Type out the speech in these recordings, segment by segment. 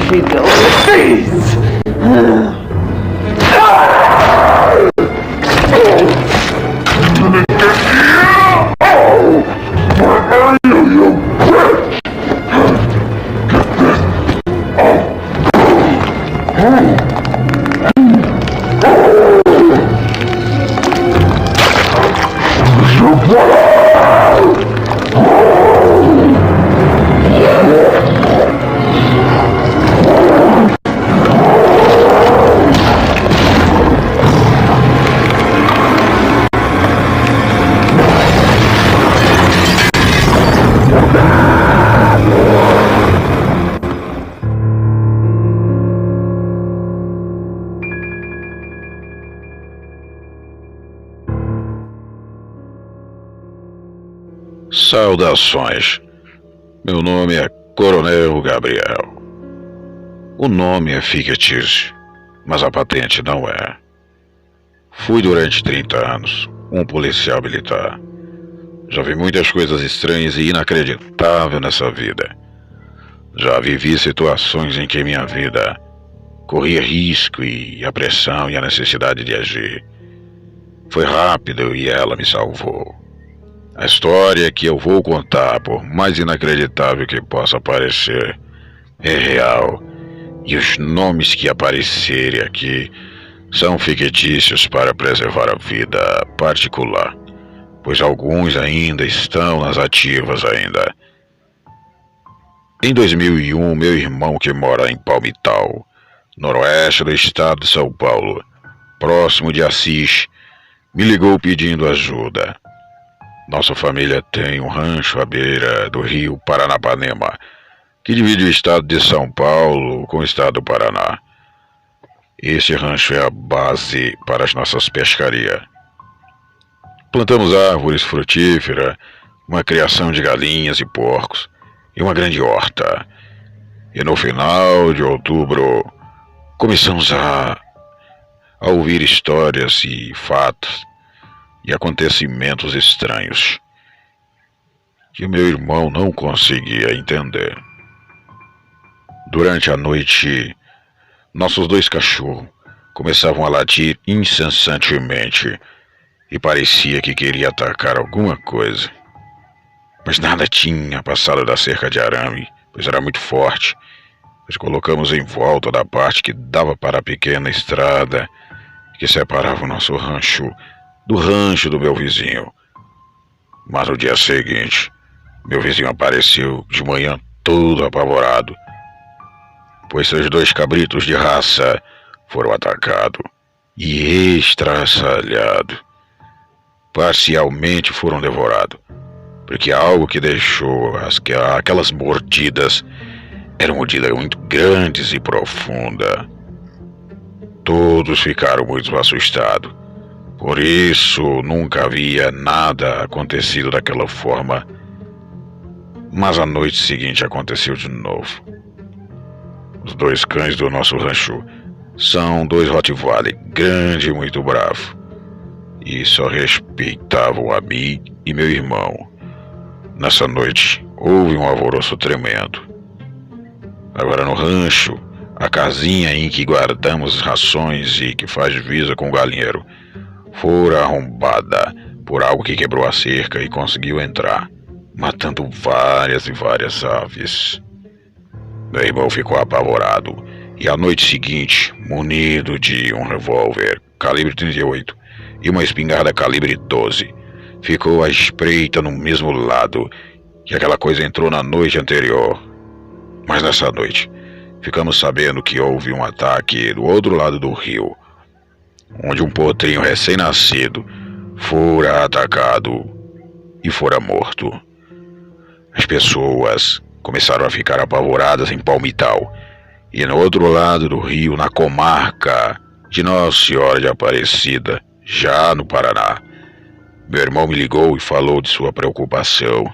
fica feliz. Saudações, meu nome é Coronel Gabriel. O nome é fictício, mas a patente não é. Fui durante 30 anos um policial militar. Já vi muitas coisas estranhas e inacreditáveis nessa vida. Já vivi situações em que minha vida corria risco e a pressão e a necessidade de agir. Foi rápido e ela me salvou. A história que eu vou contar, por mais inacreditável que possa parecer, é real, e os nomes que aparecerem aqui são fictícios para preservar a vida particular, pois alguns ainda estão nas ativas ainda. Em 2001, meu irmão, que mora em Palmital, noroeste do estado de São Paulo, próximo de Assis, me ligou pedindo ajuda. Nossa família tem um rancho à beira do rio Paranapanema, que divide o estado de São Paulo com o estado do Paraná. Esse rancho é a base para as nossas pescarias. Plantamos árvores frutíferas, uma criação de galinhas e porcos e uma grande horta. E no final de outubro, começamos a ouvir histórias e fatos e acontecimentos estranhos que meu irmão não conseguia entender. Durante a noite, nossos 2 cachorros começavam a latir incessantemente e parecia que queria atacar alguma coisa. Mas nada tinha passado da cerca de arame, pois era muito forte. Nós colocamos em volta da parte que dava para a pequena estrada que separava o nosso rancho do rancho do meu vizinho. Mas no dia seguinte, meu vizinho apareceu de manhã todo apavorado, pois seus 2 cabritos de raça foram atacados e estraçalhados. Parcialmente foram devorados, porque algo que deixou aquelas mordidas eram mordidas muito grandes e profundas. Todos ficaram muito assustados. Por isso, nunca havia nada acontecido daquela forma. Mas a noite seguinte aconteceu de novo. Os 2 cães do nosso rancho são 2 Rottweiler, grande e muito bravo, e só respeitavam a mim e meu irmão. Nessa noite, houve um alvoroço tremendo. Agora no rancho, a casinha em que guardamos rações e que faz divisa com o galinheiro fora arrombada por algo que quebrou a cerca e conseguiu entrar, matando várias e várias aves. Meu irmão ficou apavorado e à noite seguinte, munido de um revólver calibre 38 e uma espingarda calibre 12, ficou à espreita no mesmo lado que aquela coisa entrou na noite anterior. Mas nessa noite, ficamos sabendo que houve um ataque do outro lado do rio, onde um potrinho recém-nascido fora atacado e fora morto. As pessoas começaram a ficar apavoradas em Palmital, e no outro lado do rio, na comarca de Nossa Senhora de Aparecida, já no Paraná, meu irmão me ligou e falou de sua preocupação,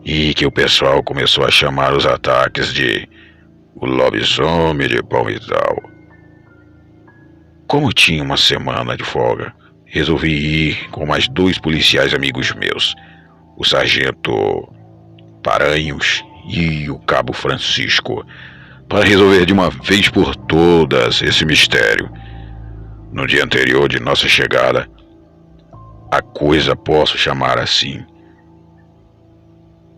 e que o pessoal começou a chamar os ataques de o lobisomem de Palmital. Como tinha uma semana de folga, resolvi ir com mais 2 policiais amigos meus, o sargento Paranhos e o cabo Francisco, para resolver de uma vez por todas esse mistério. No dia anterior de nossa chegada, a coisa, posso chamar assim,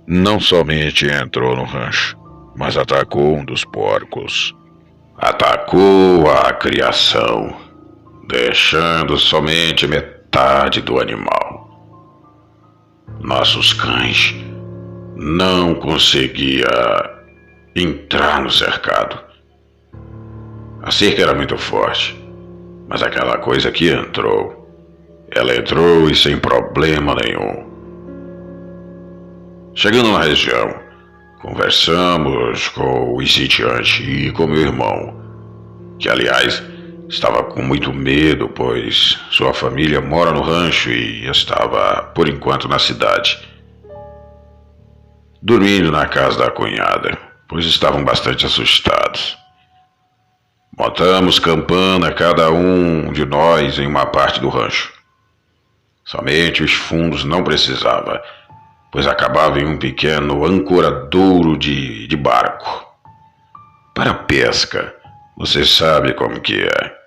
não somente entrou no rancho, mas atacou um dos porcos. Atacou a criação, deixando somente metade do animal. Nossos cães não conseguiam entrar no cercado. A cerca era muito forte, mas aquela coisa que entrou, ela entrou e sem problema nenhum. Chegando na região, conversamos com o sitiante e com meu irmão, que aliás estava com muito medo, pois sua família mora no rancho e estava, por enquanto, na cidade, dormindo na casa da cunhada, pois estavam bastante assustados. Montamos campana, cada um de nós em uma parte do rancho. Somente os fundos não precisava, pois acabava em um pequeno ancoradouro de barco. Para pesca, você sabe como que é.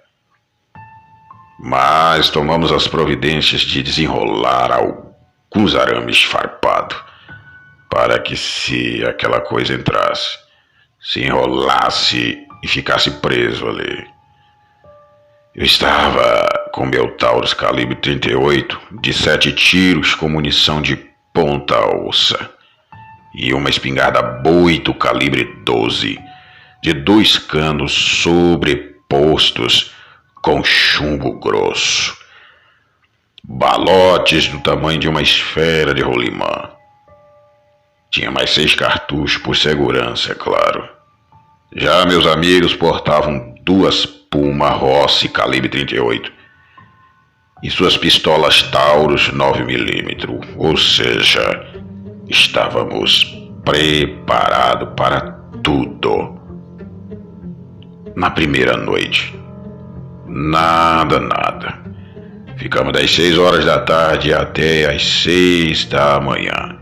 Mas tomamos as providências de desenrolar alguns arames farpados, para que se aquela coisa entrasse, se enrolasse e ficasse preso ali. Eu estava com meu Taurus calibre 38 de 7 tiros com munição de ponta alça e uma espingarda Boito calibre 12 de 2 canos sobrepostos com chumbo grosso, balotes do tamanho de uma esfera de rolimã. Tinha mais 6 cartuchos por segurança, é claro. Já meus amigos portavam 2 Puma Rossi calibre 38 e suas pistolas Taurus 9mm, ou seja, estávamos preparados para tudo. Na primeira noite, nada. Ficamos das 6 horas da tarde até as 6 da manhã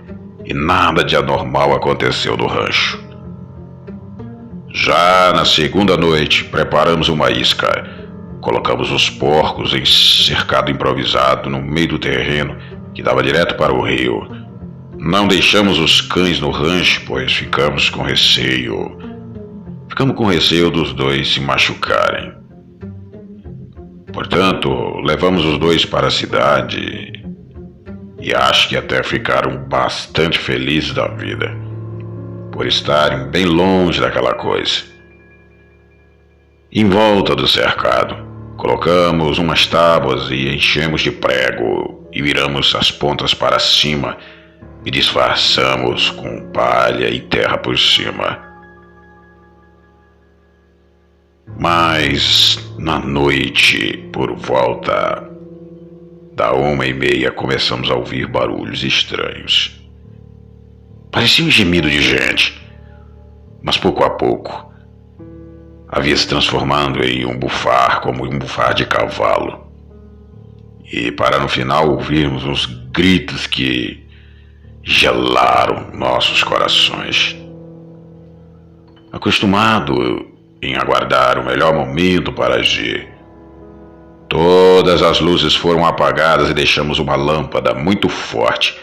e nada de anormal aconteceu no rancho. Já na segunda noite, preparamos uma isca. Colocamos os porcos em cercado improvisado no meio do terreno que dava direto para o rio. Não deixamos os cães no rancho, pois ficamos com receio dos dois se machucarem. Portanto, levamos os dois para a cidade e acho que até ficaram bastante felizes da vida, por estarem bem longe daquela coisa. Em volta do cercado, colocamos umas tábuas e enchemos de prego e viramos as pontas para cima e disfarçamos com palha e terra por cima. Mas na noite, por volta da 1h30, começamos a ouvir barulhos estranhos. Parecia um gemido de gente, mas pouco a pouco havia se transformando em um bufar, como um bufar de cavalo. E para no final ouvirmos uns gritos que gelaram nossos corações. Acostumado em aguardar o melhor momento para agir, todas as luzes foram apagadas e deixamos uma lâmpada muito forte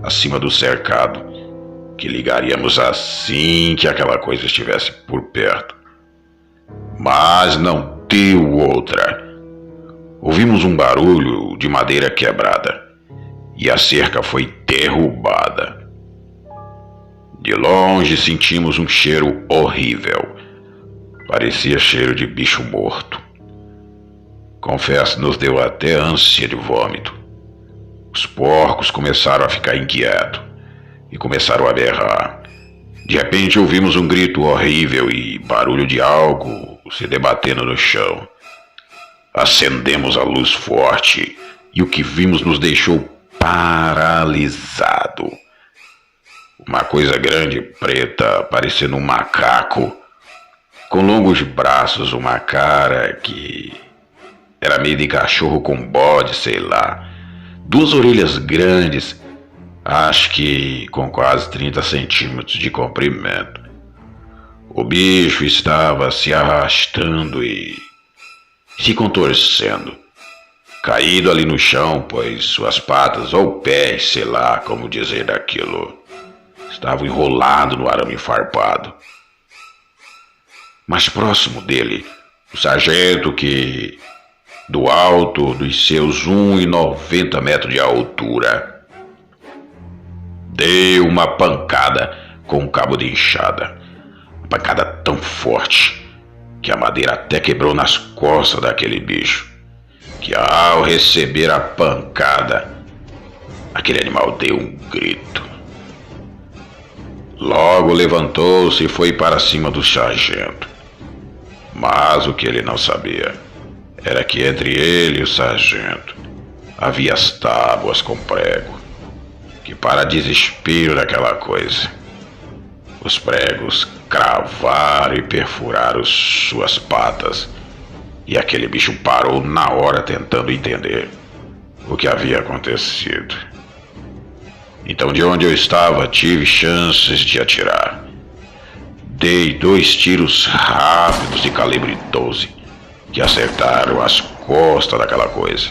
acima do cercado, que ligaríamos assim que aquela coisa estivesse por perto. Mas não deu outra. Ouvimos um barulho de madeira quebrada e a cerca foi derrubada. De longe sentimos um cheiro horrível. Parecia cheiro de bicho morto. Confesso, nos deu até ânsia de vômito. Os porcos começaram a ficar inquietos e começaram a berrar. De repente ouvimos um grito horrível e barulho de algo se debatendo no chão. Acendemos a luz forte e o que vimos nos deixou paralisado. Uma coisa grande preta, parecendo um macaco, com longos braços, uma cara que era meio de cachorro com bode, sei lá. 2 orelhas grandes, acho que com quase 30 centímetros de comprimento. O bicho estava se arrastando e se contorcendo, caído ali no chão, pois suas patas ou pés, sei lá como dizer daquilo, estavam enrolados no arame farpado. Mais próximo dele, o sargento que, do alto dos seus 1,90 metros de altura, deu uma pancada com um cabo de enxada. Uma pancada tão forte que a madeira até quebrou nas costas daquele bicho, que ao receber a pancada, aquele animal deu um grito. Logo levantou-se e foi para cima do sargento. Mas o que ele não sabia era que entre ele e o sargento havia as tábuas com prego, que para desespero daquela coisa, os pregos cravaram e perfuraram suas patas, e aquele bicho parou na hora tentando entender o que havia acontecido. Então, de onde eu estava, tive chances de atirar. Dei 2 tiros rápidos de calibre 12, que acertaram as costas daquela coisa,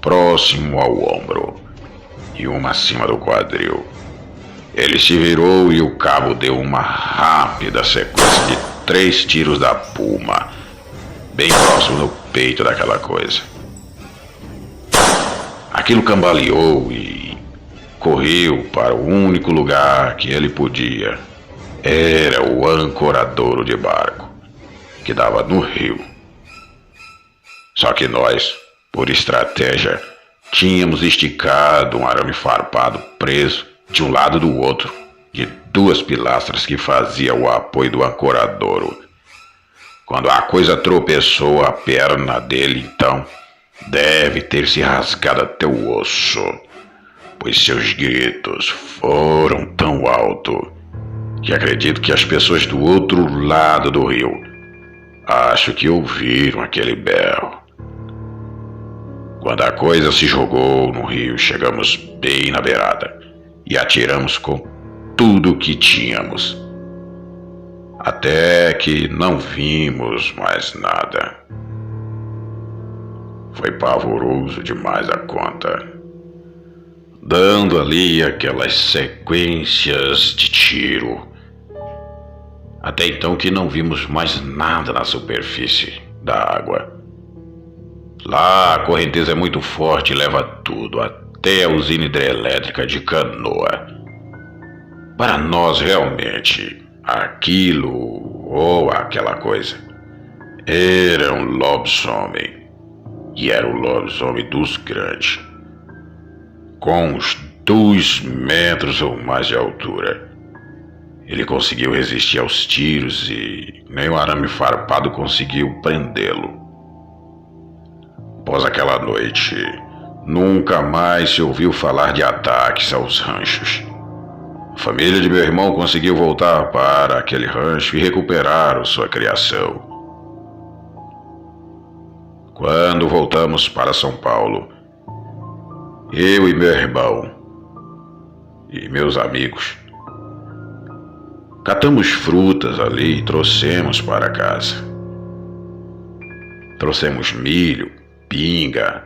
próximo ao ombro, e uma acima do quadril. Ele se virou e o cabo deu uma rápida sequência de 3 tiros da puma, bem próximo no peito daquela coisa. Aquilo cambaleou e correu para o único lugar que ele podia. Era o ancoradouro de barco, que dava no rio. Só que nós, por estratégia, tínhamos esticado um arame farpado preso de um lado do outro, de 2 pilastras que faziam o apoio do ancoradouro. Quando a coisa tropeçou a perna dele, então, deve ter se rasgado até o osso, pois seus gritos foram tão altos que acredito que as pessoas do outro lado do rio acho que ouviram aquele berro. Quando a coisa se jogou no rio, chegamos bem na beirada e atiramos com tudo que tínhamos, até que não vimos mais nada. Foi pavoroso demais a conta, dando ali aquelas sequências de tiro, até então que não vimos mais nada na superfície da água. Lá a correnteza é muito forte e leva tudo, até a usina hidrelétrica de Canoa. Para nós realmente, aquilo ou aquela coisa era um lobisomem, e era o lobisomem dos grandes, com uns 2 metros ou mais de altura. Ele conseguiu resistir aos tiros e nem o arame farpado conseguiu prendê-lo. Após aquela noite, nunca mais se ouviu falar de ataques aos ranchos. A família de meu irmão conseguiu voltar para aquele rancho e recuperaram sua criação. Quando voltamos para São Paulo, eu e meu irmão e meus amigos catamos frutas ali e trouxemos para casa. Trouxemos milho, pinga.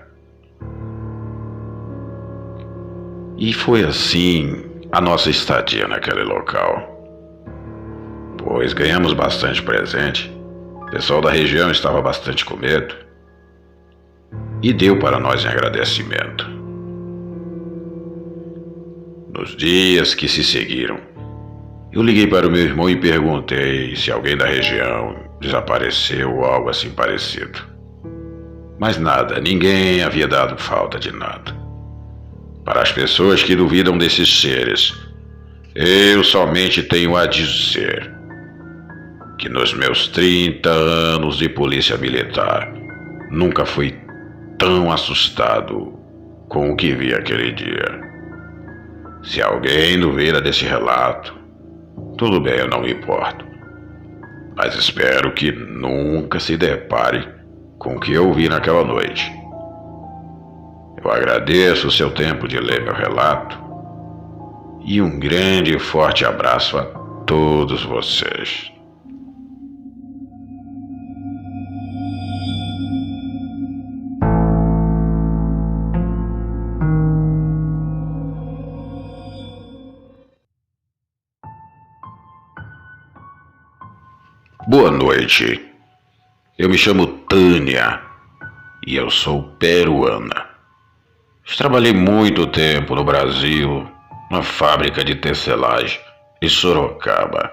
E foi assim a nossa estadia naquele local, pois ganhamos bastante presente. O pessoal da região estava bastante com medo e deu para nós em agradecimento. Nos dias que se seguiram, eu liguei para o meu irmão e perguntei se alguém da região desapareceu ou algo assim parecido. Mas nada, ninguém havia dado falta de nada. Para as pessoas que duvidam desses seres, eu somente tenho a dizer que nos meus 30 anos de polícia militar, nunca fui tão assustado com o que vi aquele dia. Se alguém duvida desse relato, tudo bem, eu não me importo. Mas espero que nunca se depare com o que eu vi naquela noite. Eu agradeço o seu tempo de ler meu relato e um grande e forte abraço a todos vocês. noite. Eu me chamo Tânia e eu sou peruana. Trabalhei muito tempo no Brasil, na fábrica de tecelagem em Sorocaba.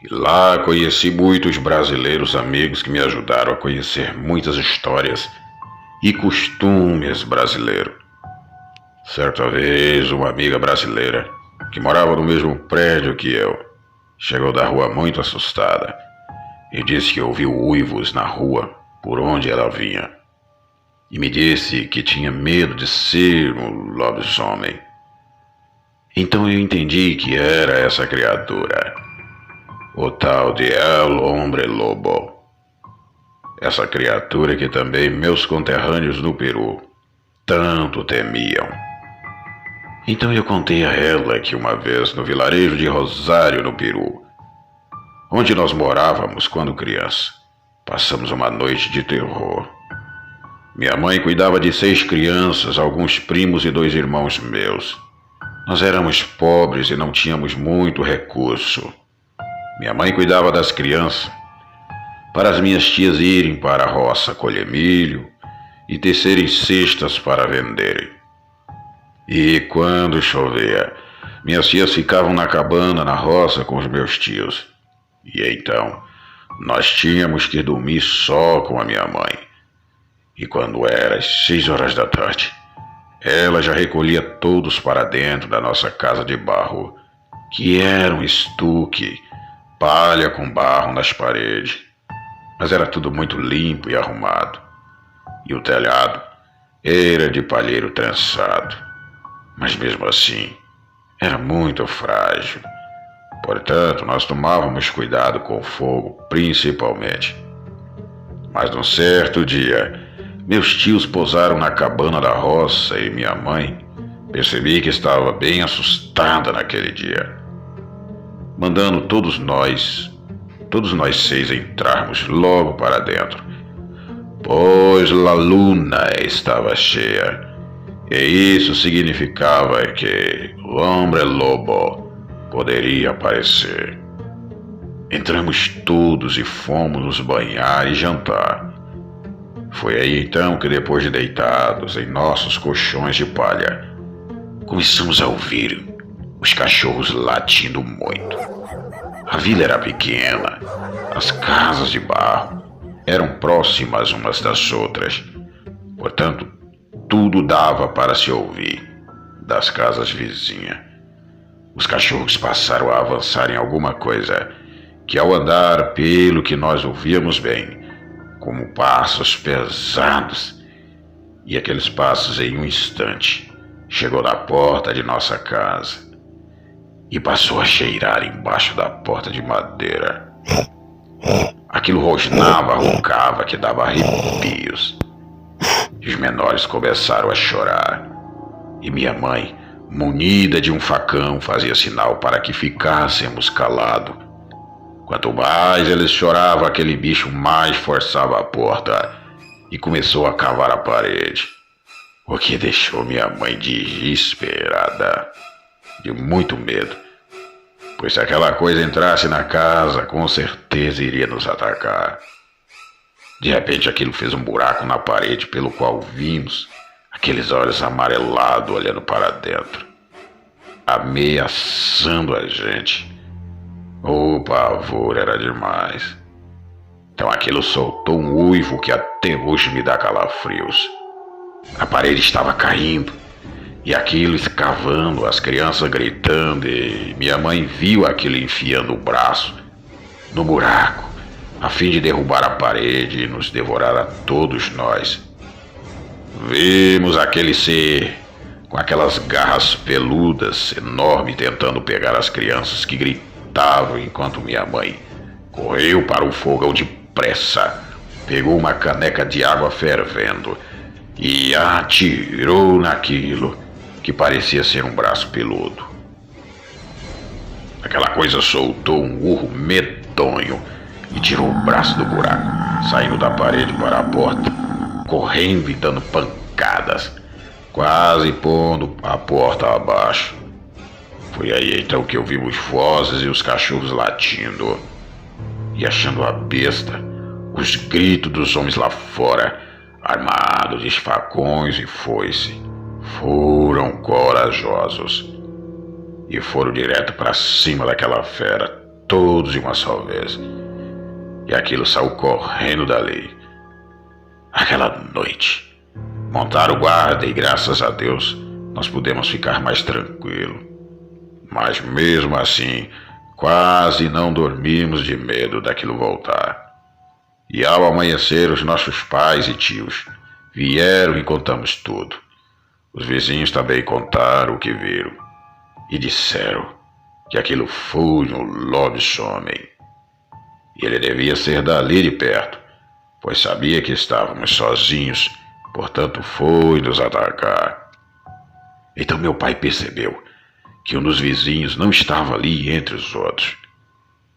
E lá conheci muitos brasileiros amigos que me ajudaram a conhecer muitas histórias e costumes brasileiros. Certa vez, uma amiga brasileira, que morava no mesmo prédio que eu, chegou da rua muito assustada e disse que ouviu uivos na rua por onde ela vinha. E me disse que tinha medo de ser um lobisomem. Então eu entendi que era essa criatura, o tal de El Hombre Lobo. Essa criatura que também meus conterrâneos no Peru tanto temiam. Então eu contei a ela que uma vez no vilarejo de Rosário, no Peru, onde nós morávamos quando criança, passamos uma noite de terror. Minha mãe cuidava de 6 crianças, alguns primos e 2 irmãos meus. Nós éramos pobres e não tínhamos muito recurso. Minha mãe cuidava das crianças para as minhas tias irem para a roça colher milho e tecerem cestas para venderem. E quando chovia, minhas tias ficavam na cabana na roça com os meus tios. E então, nós tínhamos que dormir só com a minha mãe. E quando era às 6 horas da tarde, ela já recolhia todos para dentro da nossa casa de barro, que era um estuque, palha com barro nas paredes. Mas era tudo muito limpo e arrumado. E o telhado era de palheiro trançado. Mas mesmo assim, era muito frágil. Portanto, nós tomávamos cuidado com o fogo, principalmente. Mas num certo dia, meus tios pousaram na cabana da roça e minha mãe percebi que estava bem assustada naquele dia, mandando todos nós 6 entrarmos logo para dentro, pois a luna estava cheia, e isso significava que o Hombre Lobo poderia aparecer. Entramos todos e fomos nos banhar e jantar. Foi aí então que, depois de deitados em nossos colchões de palha, começamos a ouvir os cachorros latindo muito. A vila era pequena, as casas de barro eram próximas umas das outras, portanto, tudo dava para se ouvir das casas vizinhas. Os cachorros passaram a avançar em alguma coisa que, ao andar, pelo que nós ouvíamos bem, como passos pesados, e aqueles passos em um instante chegou na porta de nossa casa e passou a cheirar embaixo da porta de madeira. Aquilo rosnava, roncava, que dava arrepios. E os menores começaram a chorar, e minha mãe, munida de um facão, fazia sinal para que ficássemos calados. Quanto mais eles choravam, aquele bicho mais forçava a porta e começou a cavar a parede, o que deixou minha mãe desesperada, de muito medo, pois se aquela coisa entrasse na casa, com certeza iria nos atacar. De repente aquilo fez um buraco na parede pelo qual vimos aqueles olhos amarelados olhando para dentro, ameaçando a gente. O pavor era demais. Então aquilo soltou um uivo que até hoje me dá calafrios. A parede estava caindo, e aquilo escavando, as crianças gritando, e minha mãe viu aquilo enfiando o braço no buraco, a fim de derrubar a parede e nos devorar a todos nós. Vimos aquele ser com aquelas garras peludas enormes tentando pegar as crianças que gritavam, enquanto minha mãe correu para o fogão depressa, pegou uma caneca de água fervendo e atirou naquilo que parecia ser um braço peludo. Aquela coisa soltou um urro medonho e tirou o braço do buraco, saindo da parede para a porta, correndo e dando pancadas, quase pondo a porta abaixo. Foi aí então que ouvimos vozes e os cachorros latindo. e achando a besta, os gritos dos homens lá fora, armados de facões e foice, foram corajosos e foram direto para cima daquela fera, todos de uma só vez. E aquilo saiu correndo dali. Aquela noite, montaram guarda e graças a Deus nós pudemos ficar mais tranquilos. Mas mesmo assim, quase não dormimos de medo daquilo voltar. E ao amanhecer, os nossos pais e tios vieram e contamos tudo. Os vizinhos também contaram o que viram e disseram que aquilo foi um lobisomem. E ele devia ser dali de perto, pois sabia que estávamos sozinhos, portanto foi nos atacar. Então meu pai percebeu que um dos vizinhos não estava ali entre os outros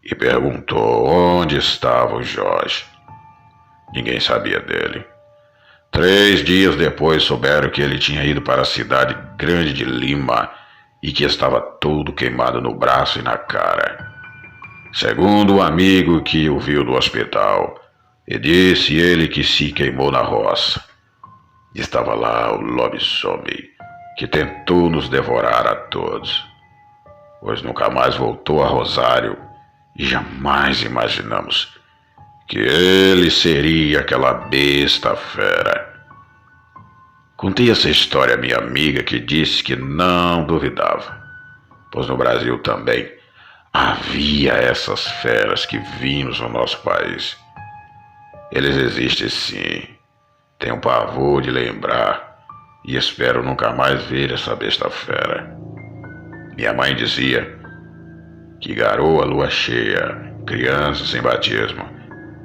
e perguntou onde estava o Jorge. Ninguém sabia dele. 3 dias depois souberam que ele tinha ido para a cidade grande de Lima e que estava todo queimado no braço e na cara. Segundo o amigo que o viu no hospital, e disse ele que se queimou na roça. Estava lá o lobisomem que tentou nos devorar a todos, pois nunca mais voltou a Rosário e jamais imaginamos que ele seria aquela besta fera. Contei essa história à minha amiga, que disse que não duvidava, pois no Brasil também havia essas feras que vimos no nosso país. Eles existem sim, tenho pavor de lembrar e espero nunca mais ver essa besta fera. Minha mãe dizia que garoa, lua cheia, criança sem batismo,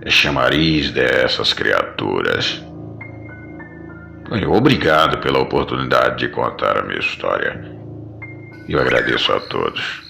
é chamariz dessas criaturas. Obrigado pela oportunidade de contar a minha história. Eu agradeço a todos.